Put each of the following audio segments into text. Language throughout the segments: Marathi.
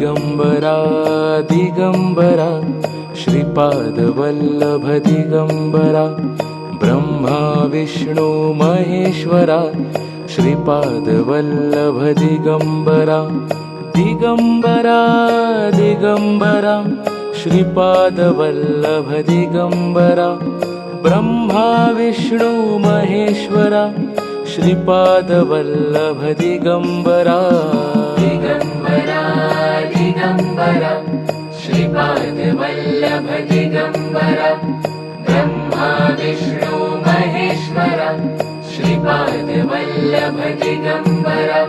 दिगंबरा दिगंबरा श्रीपादवल्लभ दिगंबरा ब्रह्मा विष्णु महेश्वरा श्रीपादवल्लभ दिगंबरा दिगंबरा दिगंबरा श्रीपादवल्लभ दिगंबरा ब्रह्मा विष्णु महेश्वरा श्रीपादवल्लभ दिगंबरा दिगंबरा दिगंबरा श्रीपादवल्लभ दिगंबरा ब्रह्मा विष्णु महेश्वरा श्रीपादवल्लभ दिगंबरा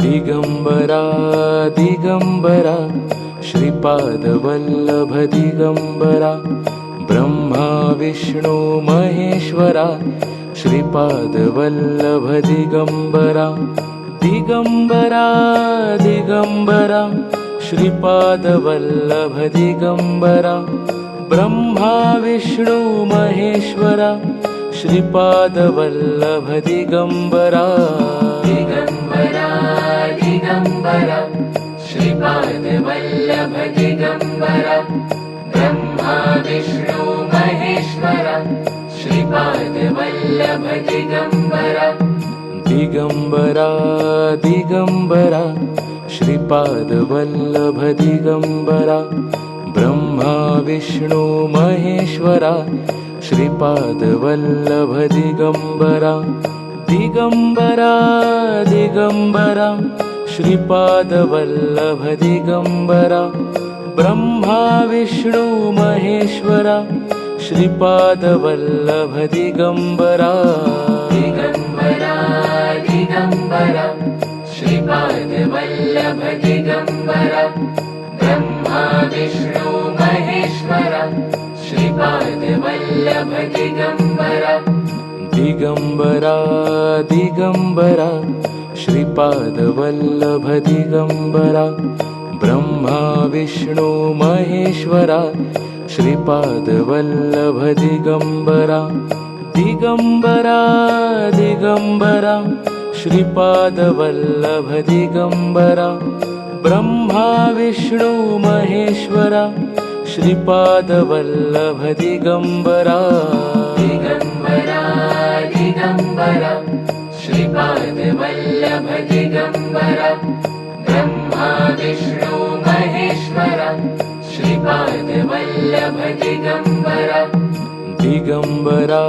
दिगंबरा दिगंबरा श्रीपादवल्लभ दिगंबरा ब्रह्मा विष्णु महेश्वरा श्रीपादवल्लभ दिगंबरा दिगंबरा दिगंबरा श्रीपादवल्लभ दिगंबरा ब्रह्मा विष्णु महेश्वरा श्रीपादवल्लभ दिगंबरा दिगंबरा दिगंबरा श्रीपादवल्लभ दिगंबरा ब्रह्मा विष्णु महेश्वरा श्रीपादवल्लभ दिगंबरा दिगंबरा दिगंबरा श्रीपादवल्लभ दिगंबरा ब्रह्मा विष्णु महेश्वरा श्रीपादवल्लभ दिगंबरा दिगंबरा दिगंबरा श्रीपादवल्लभ दिगंबरा ब्रह्मा विष्णु महेश्वरा श्रीपादवल्लभ दिगंबरा दिगंबरा दिगंबरा श्रीपादवल्लभ दिगंबरा ब्रह्मा विष्णु महेश्वरा श्रीपादवल्लभ दिगंबरा दिगंबरा दिगंबरा श्रीपादवल्लभ दिगंबरा ब्रह्मा विष्णु महेश्वरा श्रीपादवल्लभ दिगंबरा दिगंबरा दिगंबरा श्रीपादवल्लभ दिगंबरा ब्रह्मा विष्णु महेश्वरा श्रीपादवल्लभ दिगंबरा दिगंबरा दिगंबरा श्रीपादवल्लभ दिगंबरा ब्रह्मा विष्णु महेश्वरा श्रीपादवल्लभ दिगंबरा दिगंबरा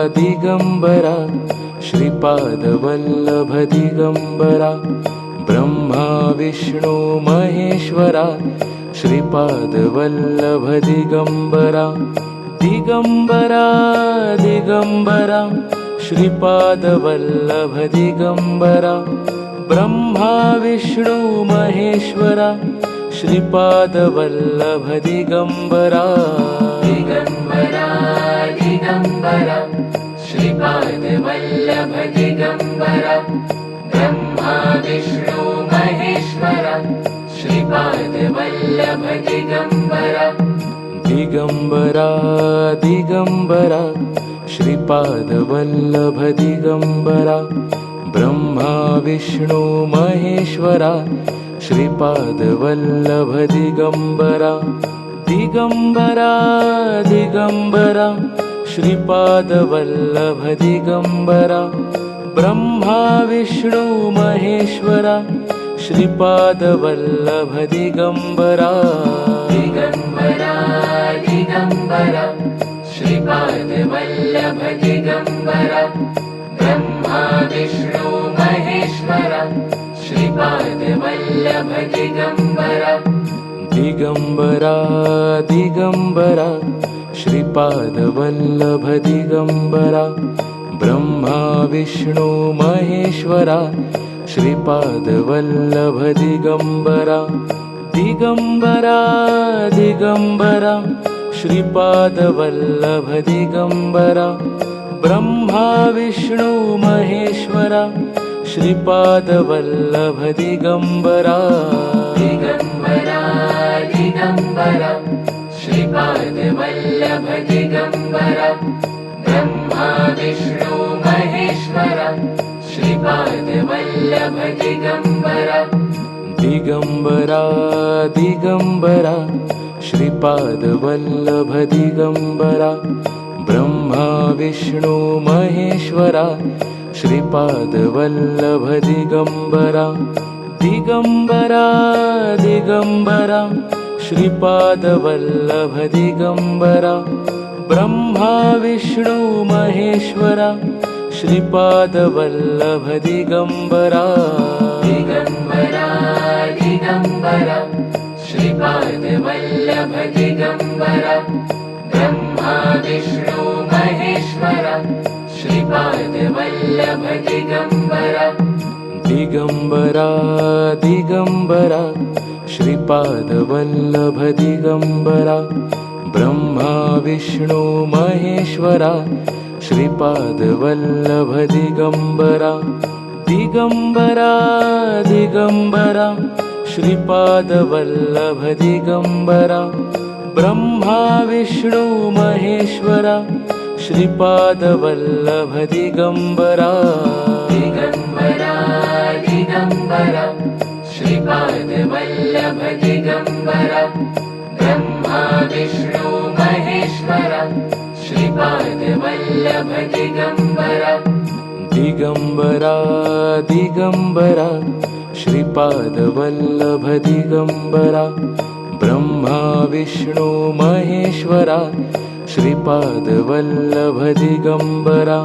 दिगंबरा श्रीपादवल्लभ दिगंबरा ब्रह्मा विष्णु महेश्वरा श्रीपादवल्लभ दिगंबरा दिगंबरा दिगंबरा श्रीपादवल्लभ दिगंबरा ब्रह्मा विष्णु महेश्वरा श्रीपादवल्लभ दिगंबरा दिगंबरा दिगंबरा श्रीपादवल्लभ दिगंबरा ब्रह्मा विष्णु महेश्वरा श्रीपादवल्लभ दिगंबरा दिगंबरा दिगंबरा श्रीपादवल्लभ दिगंबरा ब्रह्मा विष्णु महेश्वरा श्रीपादवल्लभ दिगंबरा दिगंबरा दिगंबरा श्रीपादवल्लभ दिगंबरा ब्रह्मा विष्णु महेश्वरा श्रीपादवल्लभ दिगंबरा दिगंबरा दिगंबरा श्रीपादवल्लभ दिगंबरा ब्रह्मा विष्णु महेश्वरा श्रीपादवल्लभ दिगंबरा दिगंबरा दिगंबरा श्रीपादवल्लभ दिगंबरा ब्रह्मा विष्णु महेश्वरा श्रीपादवल्लभ दिगंबरा दिगंबरा दिगंबरा श्रीपादवल्लभ दिगंबरा ब्रह्मा विष्णु महेश्वरा श्रीपादवल्लभ दिगंबरा दिगंबरा दिगंबरा श्रीपादवल्लभ दिगंबरा ब्रह्मा विष्णु महेश्वरा श्रीपादवल्लभ दिगंबरा दिगंबरा दिगंबरा श्रीपाद वल्लभ दिगंबरा ब्रह्मा विष्णु महेश्वरा श्रीपाद वल्लभ दिगंबरा दिगंबरा दिगंबरा श्रीपाद वल्लभ दिगंबरा ब्रह्मा विष्णु महेश्वरा श्रीपाद वल्लभ दिगंबरा दिगंबरा दिगंबरा श्रीपाद वल्लभ दिगंबरा ब्रह्मा विष्णु महेश्वरा श्रीपाद वल्लभ दिगंबरा दिगंबरा दिगंबरा श्रीपाद वल्लभ दिगंबरा ब्रह्मा विष्णु महेश्वरा श्रीपाद वल्लभ दिगंबरा दिगंबरा दिगंबरा श्रीपाद वल्लभ दिगंबरा ब्रह्मा विष्णु महेश्वरा श्रीपाद वल्लभ दिगंबरा दिगंबरा दिगंबरा श्रीपाद वल्लभ दिगंबरा ब्रह्मा विष्णु महेश्वरा श्रीपाद वल्लभ दिगंबरा दिगंबरा दिगंबरा श्रीपाद वल्लभ दिगंबरा ब्रह्मा विष्णु महेश्वरा श्रीपाद वल्लभ दिगंबरा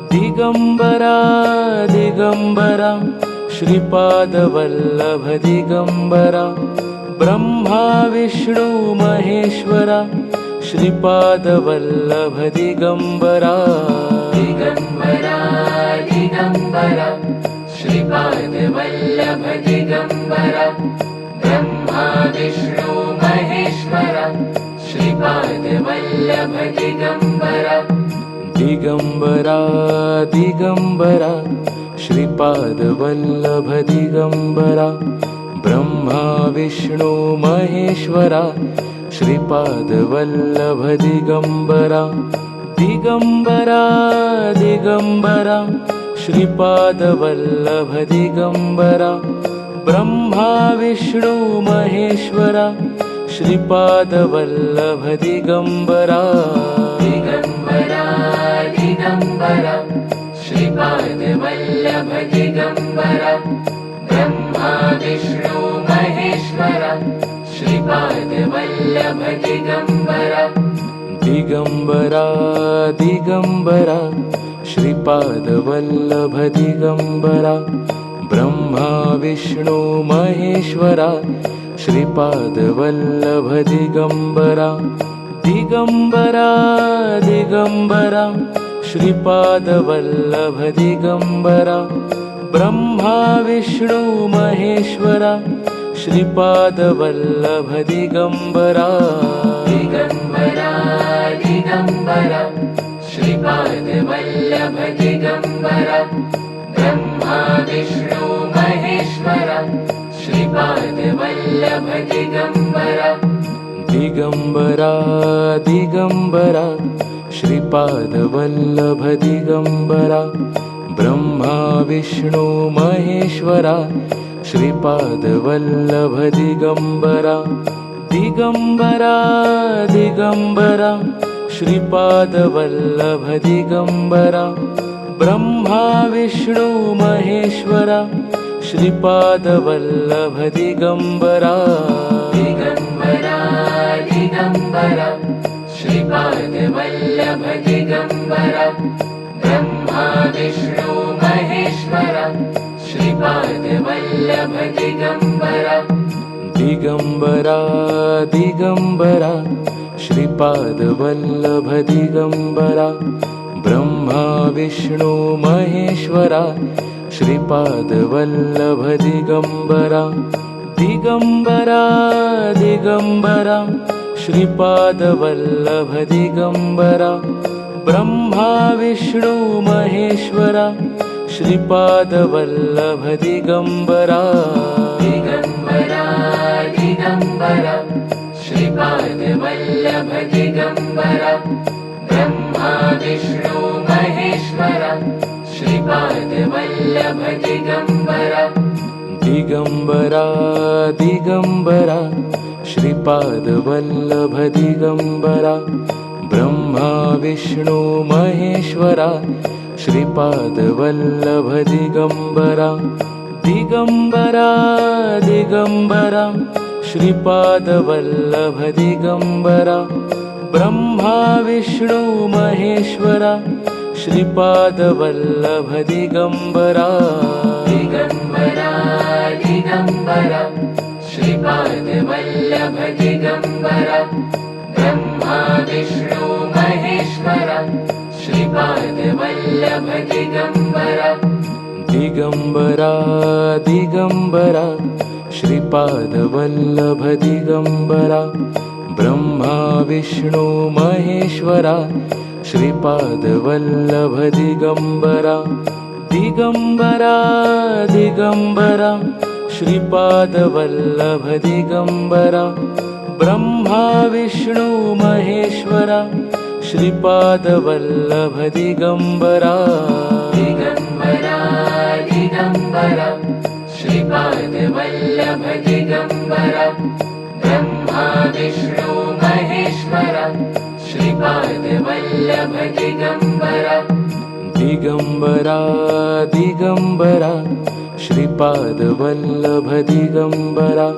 दिगंबरा दिगंबरा श्रीपाद वल्लभ दिगंबरा ब्रह्मा विष्णु महेश्वरा श्रीपाद वल्लभ दिगंबरा दिगंबरा दिगंबरा श्रीपाद वल्लभ दिगंबरा ब्रह्मा विष्णु महेश्वरा श्रीपाद वल्लभ दिगंबरा दिगंबरा दिगंबरा श्रीपाद वल्लभ दिगंबरा ब्रह्मा विष्णु महेश्वरा श्रीपाद वल्लभ दिगंबरा दिगंबरा दिगंबरा श्रीपाद वल्लभ दिगंबरा ब्रह्मा विष्णु महेश्वरा श्रीपाद वल्लभ दिगंबरा दिगंबरा दिगंबरा श्रीपाद वल्लभ दिगंबरा ब्रह्मा विष्णु महेश्वरा श्रीपाद वल्लभ दिगंबरा दिगंबरा दिगंबरा श्रीपाद वल्लभ दिगंबरा ब्रह्मा विष्णु महेश्वरा श्रीपाद वल्लभ दिगंबरा दिगंबरा दिगंबरा श्रीपाद वल्लभ दिगंबरा ब्रह्मा विष्णु महेश्वरा श्रीपाद वल्लभ दिगंबरा दिगंबरा दिगंबरा श्रीपाद वल्लभ दिगंबरा ब्रह्मा विष्णु महेश्वरा श्रीपाद वल्लभ दिगंबरा दिगंबरा दिगंबरा श्रीपाद वल्लभ दिगंबरा ब्रह्मा विष्णु महेश्वरा श्रीपाद वल्लभ दिगंबरा दिगंबरा दिगंबरा श्रीपाद वल्लभ दिगंबरा ब्रह्मा विष्णु महेश्वरा श्रीपाद वल्लभ दिगंबरा दिगंबरा दिगंबरा श्रीपाद वल्लभ दिगंबरा ब्रह्मा विष्णु महेश्वरा श्रीपाद वल्लभ दिगंबरा दिगंबरा दिगंबरा श्रीपाद वल्लभ दिगंबरा ब्रह्मा विष्णु महेश्वरा श्रीपाद वल्लभ दिगंबरा दिगंबरा दिगंबरा श्रीपाद वल्लभ दिगंबरा ब्रह्मा विष्णु महेश्वरा श्रीपाद वल्लभ दिगंबरा दिगंबरा दिगंबरा श्रीपाद वल्लभ दिगंबरा ब्रह्मा विष्णु महेश्वरा श्रीपाद वल्लभ दिगंबरा दिगंबरा दिगंबरा श्रीपादवल्लभ दिगंबरा ब्रह्मा विष्णु महेश्वरा श्रीपादवल्लभ दिगंबरा दिगंबरा दिगंबरा श्रीपादवल्लभ दिगंबरा ब्रह्मा विष्णु महेश्वरा श्रीपादवल्लभ दिगंबरा दिगंबरा दिगंबरा श्रीपादवल्लभ दिगंबरा ब्रह्मा विष्णु महेश्वरा श्रीपादवल्लभ दिगंबरा दिगंबरा दिगंबरा श्रीपादवल्लभ दिगंबरा ब्रह्मा विष्णु महेश्वरा श्रीपादवल्लभ दिगंबरा दिगंबरा दिगंबरा श्रीपादवल्लभ दिगंबरा ब्रह्मा विष्णु महेश्वरा श्रीपादवल्लभ दिगंबरा दिगंबरा दिगंबरा श्रीपादवल्लभ दिगंबरा ब्रह्मा विष्णु महेश्वरा श्रीपादवल्लभ दिगंबरा दिगंबरा दिगंबरा श्रीपादवल्लभ दिगंबरा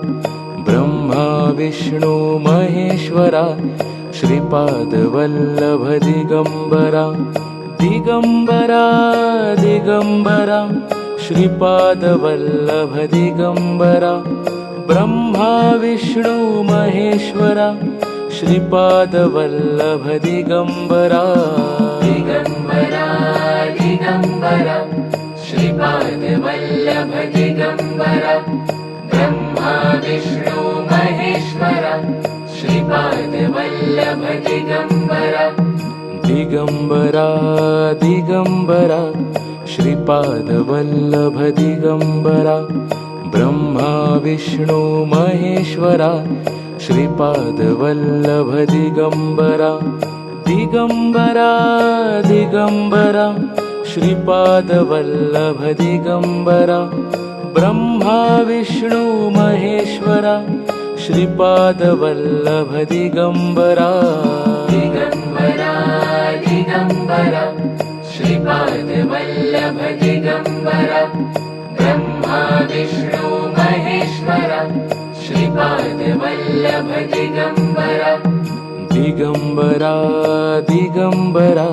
ब्रह्मा विष्णु महेश्वरा श्रीपादवल्लभ दिगंबरा दिगंबरा दिगंबरा श्रीपादवल्लभ दिगंबरा ब्रह्मा विष्णु महेश्वरा श्रीपादवल्लभ दिगंबरा दिगंबरा दिगंबरा श्रीपादवल्लभ दिगंबरा ब्रह्मा विष्णु महेश्वरा श्रीपादवल्लभ दिगंबरा दिगंबरा दिगंबरा श्रीपादवल्लभ दिगंबरा ब्रह्मा विष्णु महेश्वरा श्रीपादवल्लभ दिगंबरा दिगंबरा दिगंबरा श्रीपादवल्लभ दिगंबरा ब्रह्मा विष्णु महेश्वरा श्रीपादवल्लभ दिगंबरा दिगंबरा दिगंबरा श्रीपादवल्लभ दिगंबरा ब्रह्मा विष्णु महेश्वरा श्रीपादवल्लभ दिगंबरा दिगंबरा दिगंबरा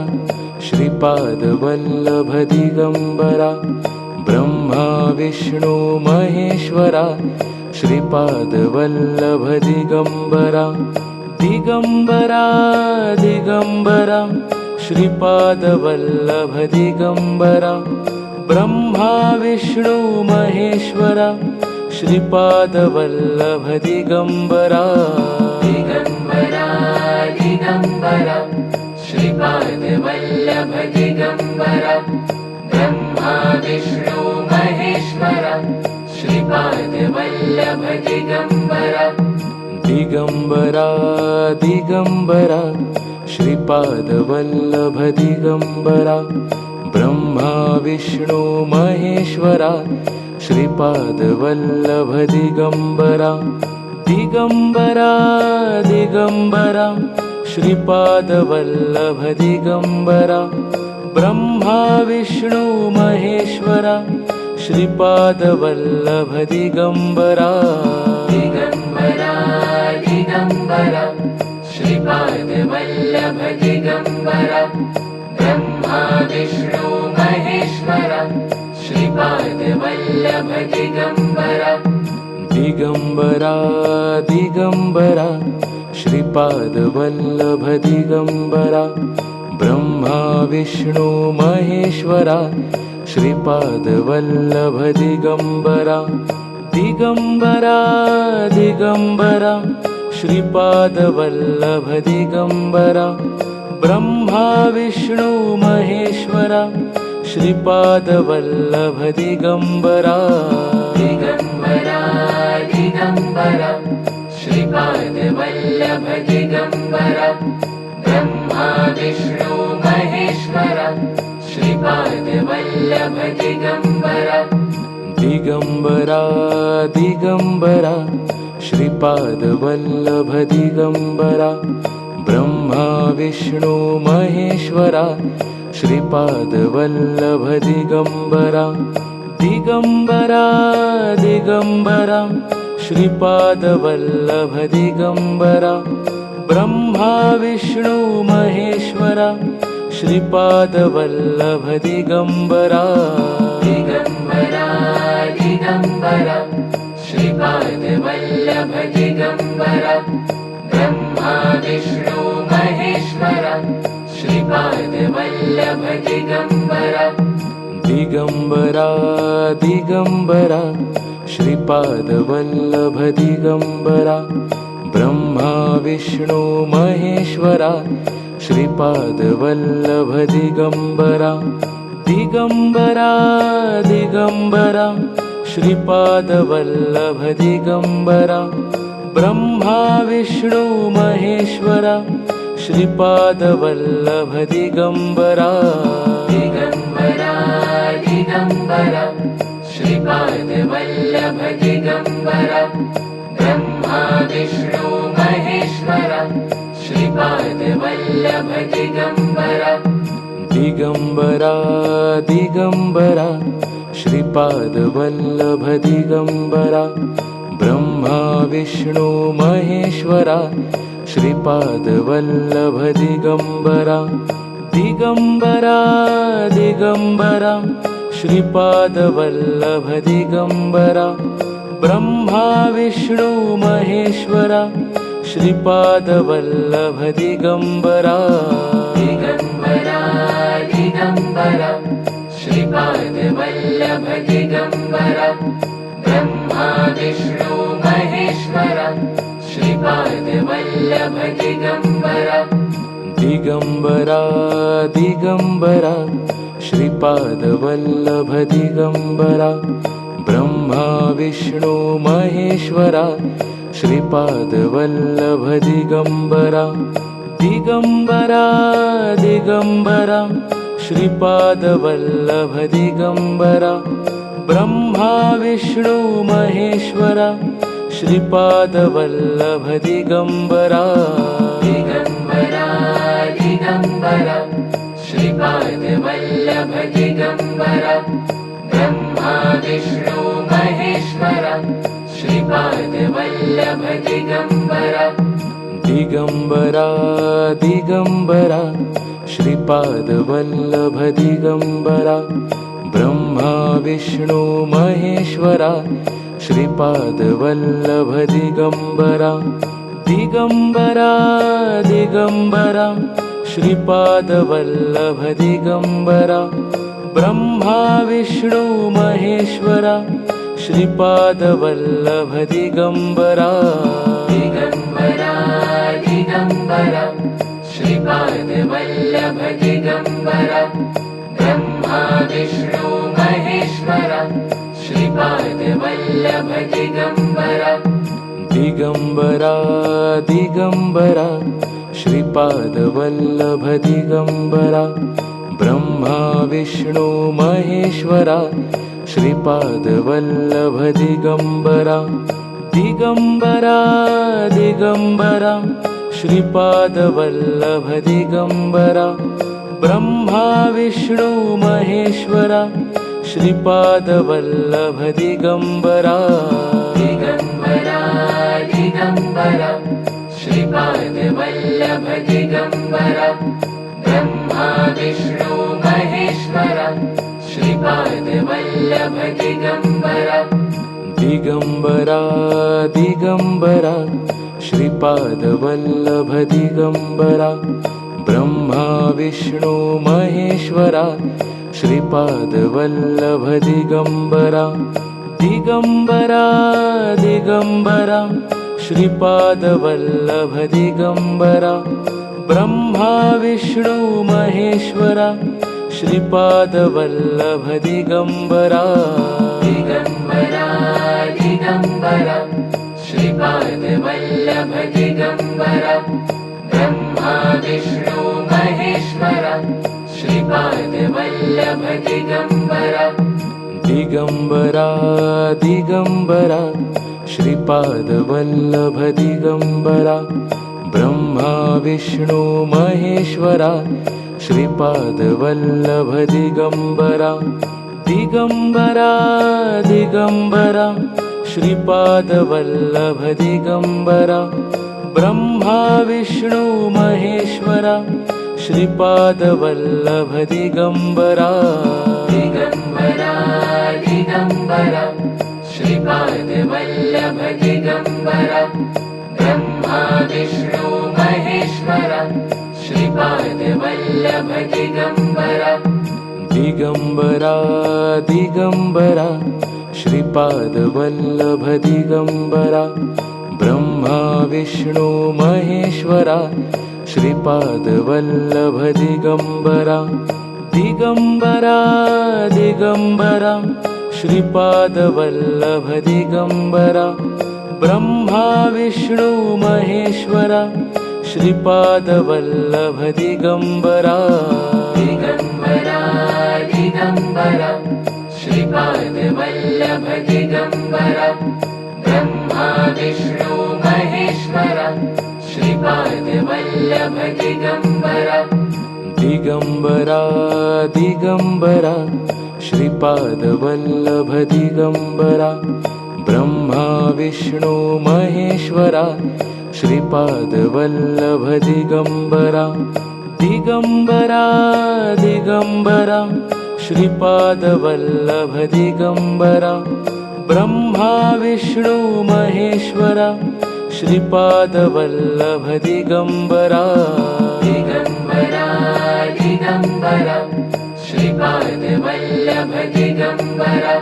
श्रीपादवल्लभ दिगंबरा ब्रह्मा विष्णु महेश्वरा श्रीपादवल्लभ दिगंबरा दिगंबरा दिगंबरा श्रीपादवल्लभ दिगंबरा ब्रह्मा विष्णु महेश्वरा श्रीपादवल्लभ दिगंबरा दिगंबरा दिगंबरा श्रीपादवल्लभ दिगंबरा ब्रह्मा विष्णु महेश्वरा श्रीपादवल्लभ दिगंबरा दिगंबरा दिगंबरा श्रीपादवल्लभ दिगंबरा ब्रह्मा विष्णु महेश्वरा श्रीपादवल्लभ दिगंबरा दिगंबरा दिगंबरा श्रीपादवल्लभ दिगंबरा ब्रह्मा विष्णु महेश्वरा श्रीपादवल्लभ दिगंबरा दिगंबरा दिगंबरा श्रीपादवल्लभ दिगंबरा ब्रह्मा विष्णु महेश्वरा श्रीपादवल्लभ दिगंबरा दिगंबरा दिगंबरा श्रीपादवल्लभ दिगंबरा ब्रह्मा विष्णु महेश्वरा श्रीपादवल्लभ दिगंबरा दिगंबरा दिगंबरा श्रीपादवल्लभ दिगंबरा ब्रह्मा विष्णु महेश्वरा श्रीपादवल्लभ दिगंबरा दिगंबरा दिगंबरा श्रीपादवल्लभ दिगंबरा ब्रह्मा विष्णु महेश्वरा श्रीपादवल्लभ दिगंबरा दिगंबरा दिगंबरा श्रीपाद वल्लभ दिगंबरा ब्रह्मा विष्णु महेश्वरा श्रीपाद वल्लभ दिगंबरा दिगंबरा दिगंबरा श्रीपाद वल्लभ दिगंबरा ब्रह्मा विष्णु महेश्वरा श्रीपाद वल्लभ दिगंबरा दिगंबरा दिगंबरा श्रीपाद वल्लभ दिगंबरा ब्रह्मा विष्णु महेश्वरा श्रीपाद वल्लभ दिगंबरा दिगंबरा दिगंबरा श्रीपाद वल्लभ दिगंबरा ब्रह्मा विष्णु महेश्वरा श्रीपाद वल्लभ दिगंबरा दिगंबरा दिगंबरा श्रीपाद वल्लभ दिगंबरा ब्रह्मा विष्णु महेश्वरा श्रीपाद वल्लभ दिगंबरा दिगंबरा दिगंबरा श्रीपाद वल्लभ दिगंबरा ब्रह्मा विष्णु महेश्वरा श्रीपाद वल्लभ दिगंबरा दिगंबरा दिगंबरा श्रीपाद वल्लभ दिगंबरा ब्रह्मा विष्णु महेश्वरा श्रीपाद वल्लभ दिगंबरा दिगंबरा दिगंबरा श्रीपाद वल्लभ दिगंबरा ब्रह्मा विष्णु महेश्वरा श्रीपाद वल्लभ दिगंबरा दिगंबरा दिगंबरा श्रीपाद वल्लभ दिगंबरा ब्रह्मा विष्णु महेश्वरा श्रीपाद वल्लभ दिगंबरा दिगंबरा दिगंबरा श्रीपाद वल्लभ दिगंबरा ब्रह्मा विष्णु महेश्वरा श्रीपाद वल्लभ दिगंबरा दिगंबरा दिगंबरा श्रीपाद वल्लभ दिगंबरा ब्रह्मा विष्णु महेश्वरा श्रीपाद वल्लभ दिगंबरा दिगंबरा दिगंबरा श्रीपाद वल्लभ दिगंबरा ब्रह्मा विष्णु महेश्वरा श्रीपाद वल्लभ दिगंबरा दिगंबरा दिगंबरा श्रीपाद वल्लभ दिगंबरा ब्रह्मा विष्णु महेश्वरा श्रीपाद वल्लभ दिगंबरा दिगंबरा दिगंबरा श्रीपाद वल्लभ दिगंबरा ब्रह्मा विष्णु महेश्वरा श्रीपाद वल्लभ दिगंबरा दिगंबरा दिगंबरा श्रीपाद वल्लभ दिगंबरा ब्रह्मा विष्णु महेश्वरा श्रीपाद वल्लभ दिगंबरा दिगंबरा दिगंबरा श्रीपाद वल्लभ दिगंबरा ब्रह्मा विष्णु महेश्वरा श्रीपाद वल्लभ दिगंबरा दिगंबरा दिगंबरा श्रीपाद वल्लभ दिगंबरा ब्रह्मा विष्णु महेश्वरा श्रीपाद वल्लभ दिगंबरा दिगंबरा दिगंबरा श्रीपाद वल्लभ दिगंबरा ब्रह्मा विष्णु महेश्वरा श्रीपाद वल्लभ दिगंबरा दिगंबरा दिगंबरा श्रीपाद वल्लभ दिगंबरा ब्रह्मा विष्णु महेश्वरा श्रीपाद वल्लभ दिगंबरा दिगंबरा दिगंबरा श्रीपाद वल्लभ दिगंबरा ब्रह्मा विष्णु महेश्वरा श्रीपाद वल्लभ दिगंबरा दिगंबरा दिगंबरा श्रीपाद वल्लभ दिगंबरा ब्रह्मा विष्णु महेश्वरा श्रीपाद वल्लभ दिगंबरा दिगंबरा दिगंबरा श्रीपादवल्लभ दिगंबरा ब्रह्मा विष्णु महेश्वरा श्रीपादवल्लभ दिगंबरा दिगंबरा दिगंबरा श्रीपादवल्लभ दिगंबरा ब्रह्मा विष्णु महेश्वरा श्रीपादवल्लभ दिगंबरा दिगंबरा दिगंबरा श्रीपादवल्लभ दिगंबरा ब्रह्मा विष्णु महेश्वरा श्रीपादवल्लभ दिगंबरा दिगंबरा दिगंबरा श्रीपादवल्लभ दिगंबरा ब्रह्मा विष्णु महेश्वरा श्रीपादवल्लभ दिगंबरा दिगंबरा दिगंबरा श्रीपादवल्लभ दिगंबरा ब्रह्मा विष्णु महेश्वरा श्रीपादवल्लभ दिगंबरा दिगंबरा दिगंबरा श्रीपादवल्लभ दिगंबरा ब्रह्मा विष्णु महेश्वरा श्रीपादवल्लभ दिगंबरा दिगंबरा दिगंबरा श्रीपादवल्लभ दिगंबरा ब्रह्मा विष्णु महेश्वरा श्रीपादवल्लभ दिगंबरा दिगंबरा दिगंबरा श्रीपादवल्लभ दिगंबरा ब्रह्मा विष्णु महेश्वरा श्रीपादवल्लभ दिगंबरा दिगंबरा दिगंबरा श्रीपादवल्लभ दिगंबरा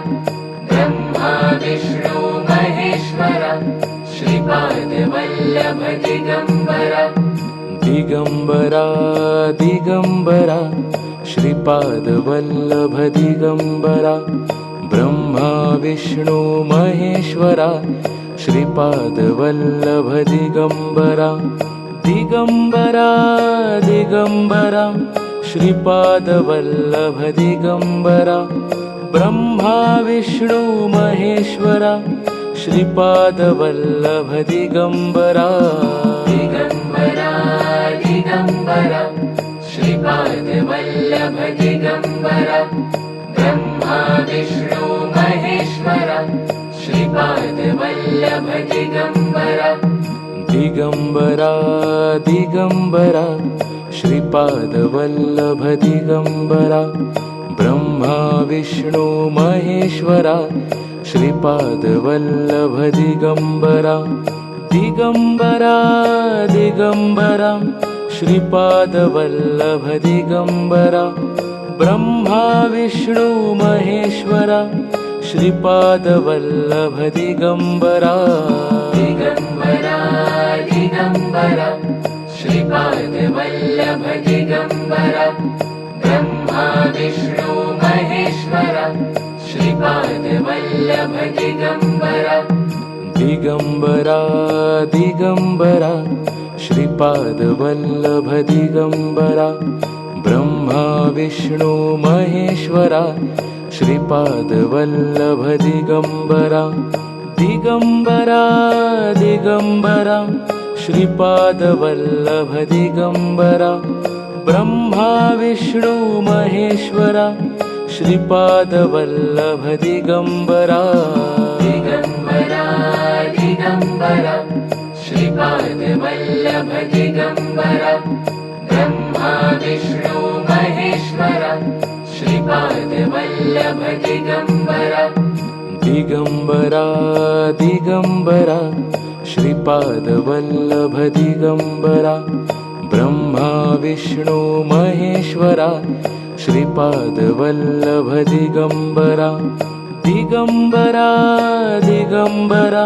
ब्रह्मा विष्णु महेश्वरा श्रीपादवल्लभ दिगंबरा दिगंबरा दिगंबरा श्रीपादवल्लभ दिगंबरा ब्रह्मा विष्णु महेश्वरा श्रीपादवल्लभ दिगंबरा दिगंबरा दिगंबरा श्रीपादवल्लभ दिगंबरा ब्रह्मा विष्णु महेश्वरा श्रीपादवल्लभ दिगंबरा दिगंबरा दिगंबरा श्रीपादवल्लभ दिगंबरा ब्रह्मा विष्णु महेश्वरा श्रीपादवल्लभ दिगंबरा दिगंबरा दिगंबरा श्रीपादवल्लभ दिगंबरा ब्रह्मा विष्णु महेश्वरा श्रीपादवल्लभ दिगंबरा दिगंबरा दिगंबरा श्रीपादवल्लभ दिगंबरा ब्रह्मा विष्णु महेश्वरा श्रीपादवल्लभ दिगंबरा दिगंबरा दिगंबरा श्रीपादवल्लभ दिगंबरा ब्रह्मा विष्णु महेश्वरा श्रीपादवल्लभ दिगंबरा दिगंबरा दिगंबरा श्रीपादवल्लभ दिगंबरा ब्रह्मा विष्णु महेश्वरा श्रीपादवल्लभ दिगंबरा दिगंबरा दिगंबरा श्रीपादवल्लभ दिगंबरा ब्रह्मा विष्णु महेश्वरा श्रीपादवल्लभ दिगंबरा दिगंबरा दिगंबरा श्रीपादवल्लभ दिगंबरा ब्रह्मा विष्णु महेश्वरा श्रीपादवल्लभ दिगंबरा दिगंबरा दिगंबरा श्रीपादवल्लभ दिगंबरा ब्रह्मा विष्णु महेश्वरा श्रीपादवल्लभ दिगंबरा दिगंबरा दिगंबरा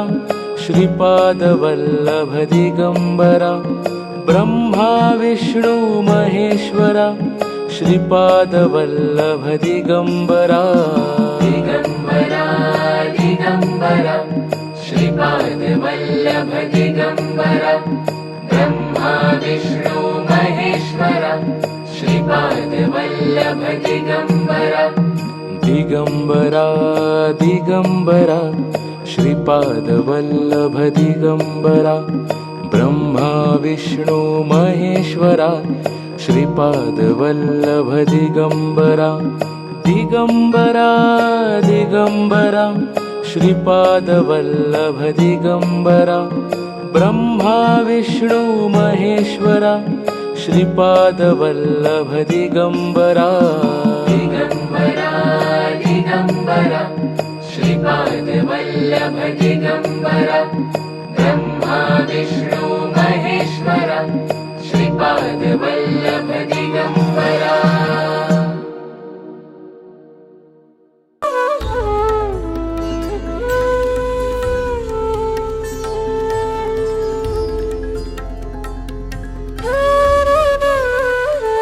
श्रीपादवल्लभ दिगंबरा ब्रह्मा विष्णु महेश्वरा श्रीपादवल्लभ दिगंबरा दिगंबरा दिगंबरा श्रीपादवल्लभ दिगंबरा ब्रह्मा विष्णु महेश्वरा श्रीपादवल्लभ दिगंबरा दिगंबरा दिगंबरा श्रीपादवल्लभ दिगंबरा ब्रह्मा विष्णु महेश्वरा श्रीपादवल्लभ दिगंबरा दिगंबरा दिगंबरा श्रीपादवल्लभ दिगंबरा ब्रह्मा विष्णु महेश्वरा श्रीपादवल्लभ दिगंबरा दिगंबरा दिगंबरा श्रीपादवल्लभ दिगंबरा ब्रह्मा विष्णु महेश्वरा श्रीपादवल्लभ